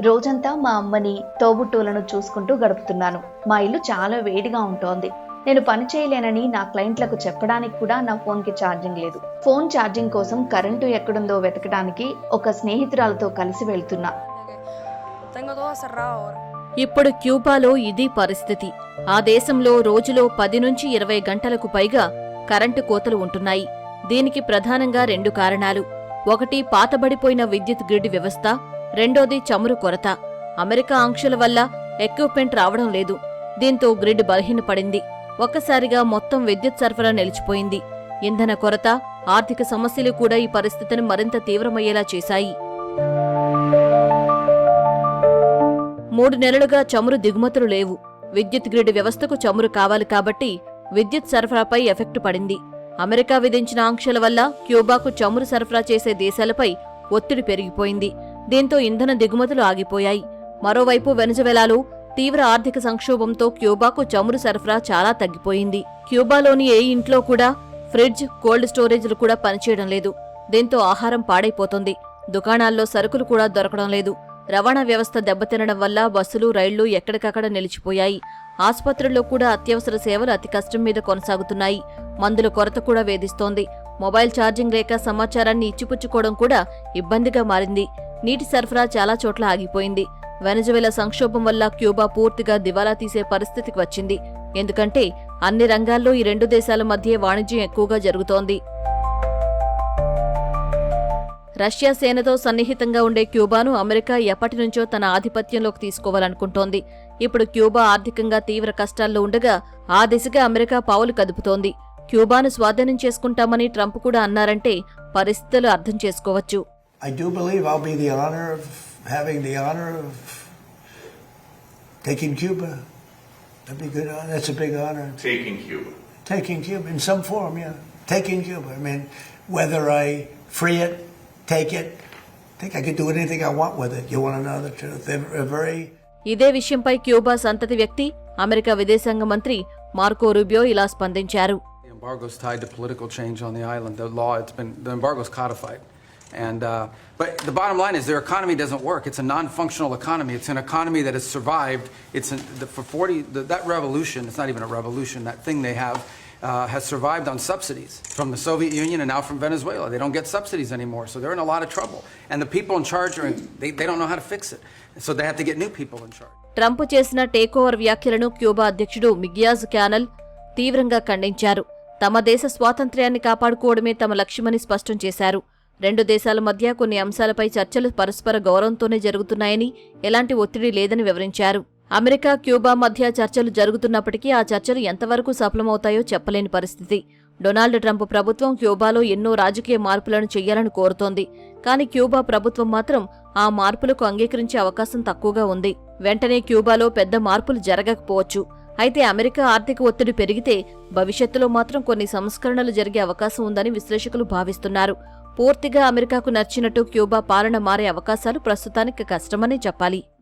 రోజంతా మా అమ్మని తోబుట్టువులను చూసుకుంటూ గడుపుతున్నాను. మా ఇల్లు చాలా వేడిగా ఉంటోంది. నేను పని చేయలేనని నా క్లయింట్లకు చెప్పడానికి కూడా నా ఫోన్కి ఛార్జింగ్ లేదు. ఫోన్ ఛార్జింగ్ కోసం కరెంటు ఎక్కడుందో వెతకడానికి ఒక స్నేహితురాలతో కలిసి వెళ్తున్నా. ఇప్పుడు క్యూబాలో ఇది పరిస్థితి. ఆ దేశంలో రోజులో 10 నుంచి 20 గంటలకు పైగా కరెంటు కోతలు ఉంటున్నాయి. దీనికి ప్రధానంగా 2 కారణాలు. ఒకటి పాతబడిపోయిన విద్యుత్ గ్రిడ్ వ్యవస్థ, రెండోది చమురు కొరత. అమెరికా ఆంక్షల వల్ల ఎక్విప్మెంట్ రావడం లేదు. దీంతో గ్రిడ్ బలహీనపడింది. ఒక్కసారిగా మొత్తం విద్యుత్ సరఫరా నిలిచిపోయింది. ఇంధన కొరత, ఆర్థిక సమస్యలు కూడా ఈ పరిస్థితిని మరింత తీవ్రమయ్యేలా చేశాయి. 3 నెలలుగా చమురు దిగుమతులు లేవు. విద్యుత్ గ్రిడ్ వ్యవస్థకు చమురు కావాలి కాబట్టి విద్యుత్ సరఫరాపై ఎఫెక్ట్ పడింది. అమెరికా విధించిన ఆంక్షల వల్ల క్యూబాకు చమురు సరఫరా చేసే దేశాలపై ఒత్తిడి పెరిగిపోయింది. దీంతో ఇంధన దిగుమతులు ఆగిపోయాయి. మరోవైపు వెనజువెలాలో తీవ్ర ఆర్థిక సంక్షోభంతో క్యూబాకు చమురు సరఫరా చాలా తగ్గిపోయింది. క్యూబాలోని ఏ ఇంట్లో కూడా ఫ్రిడ్జ్, కోల్డ్ స్టోరేజ్లు కూడా పనిచేయడం లేదు. దీంతో ఆహారం పాడైపోతుంది. దుకాణాల్లో సరుకులు కూడా దొరకడం లేదు. రవాణా వ్యవస్థ దెబ్బతినడం వల్ల బస్సులు, రైళ్లు ఎక్కడికక్కడ నిలిచిపోయాయి. ఆసుపత్రుల్లో కూడా అత్యవసర సేవలు అతి కష్టం మీద కొనసాగుతున్నాయి. మందుల కొరత కూడా వేధిస్తోంది. మొబైల్ ఛార్జింగ్ లేక సమాచారాన్ని ఇచ్చిపుచ్చుకోవడం కూడా ఇబ్బందిగా మారింది. నీటి సరఫరా చాలా చోట్ల ఆగిపోయింది. వెనజువెలా సంక్షోభం వల్ల క్యూబా పూర్తిగా దివాలా తీసే పరిస్థితికి వచ్చింది. ఎందుకంటే అన్ని రంగాల్లో ఈ 2 దేశాల మధ్య వాణిజ్యం ఎక్కువగా జరుగుతోంది. రష్యా సేనతో సన్నిహితంగా ఉండే క్యూబాను అమెరికా ఎప్పటినుంచో తన ఆధిపత్యంలోకి తీసుకోవాలనుకుంటోంది. ఇప్పుడు క్యూబా ఆర్థికంగా తీవ్ర కష్టాల్లో ఉండగా ఆ దిశగా అమెరికా పావులు కదుపుతోంది. క్యూబాను స్వాధీనం చేసుకుంటామని ట్రంప్ కూడా అన్నారంటే పరిస్థితులు అర్థం చేసుకోవచ్చు. I do believe I'll be having the honor of taking Cuba. That'd be good. That's a big honor. Taking Cuba. Taking Cuba in some form, yeah. Taking Cuba. I mean, whether I free it, take it, I think I could do anything I want with it. You want to know the truth? They're very... ఇదే విషయంపై Cuba సంతతి వ్యక్తి, America విదేశాంగ మంత్రి Marco Rubio ఇలా స్పందించారు. The embargo's tied to political change on the island. The embargo's codified. But the bottom line is their economy doesn't work. It's a non-functional economy. It's an economy that has survived. That revolution, it's not even a revolution, that thing they have has survived on subsidies from the Soviet Union and now from Venezuela. They don't get subsidies anymore, so they're in a lot of trouble. And the people in charge, they don't know how to fix it. So they have to get new people in charge. Trump చేసిన takeover వ్యాఖ్యలను Cuba అధ్యక్షుడు మిగ్యాజ్ canal తీవ్రంగా ఖండించారు. తమ దేశ స్వాతంత్ర్యాన్ని కాపాడుకోవడమే తమ లక్ష్యమని స్పష్టం చేశారు. 2 దేశాల మధ్య కొన్ని అంశాలపై చర్చలు పరస్పర గౌరవంతోనే జరుగుతున్నాయని, ఎలాంటి ఒత్తిడి లేదని వివరించారు. అమెరికా, క్యూబా మధ్య చర్చలు జరుగుతున్నప్పటికీ ఆ చర్చలు ఎంతవరకు సఫలమవుతాయో చెప్పలేని పరిస్థితి. డొనాల్డ్ ట్రంప్ ప్రభుత్వం క్యూబాలో ఎన్నో రాజకీయ మార్పులను చెయ్యాలని కోరుతోంది. కానీ క్యూబా ప్రభుత్వం మాత్రం ఆ మార్పులకు అంగీకరించే అవకాశం తక్కువగా ఉంది. వెంటనే క్యూబాలో పెద్ద మార్పులు జరగకపోవచ్చు. అయితే అమెరికా ఆర్థిక ఒత్తిడి పెరిగితే భవిష్యత్తులో మాత్రం కొన్ని సంస్కరణలు జరిగే అవకాశం ఉందని విశ్లేషకులు భావిస్తున్నారు. పూర్తిగా అమెరికాకు నచ్చినట్టు క్యూబా పాలన మారే అవకాశాలు ప్రస్తుతానికి కష్టమనే చెప్పాలి.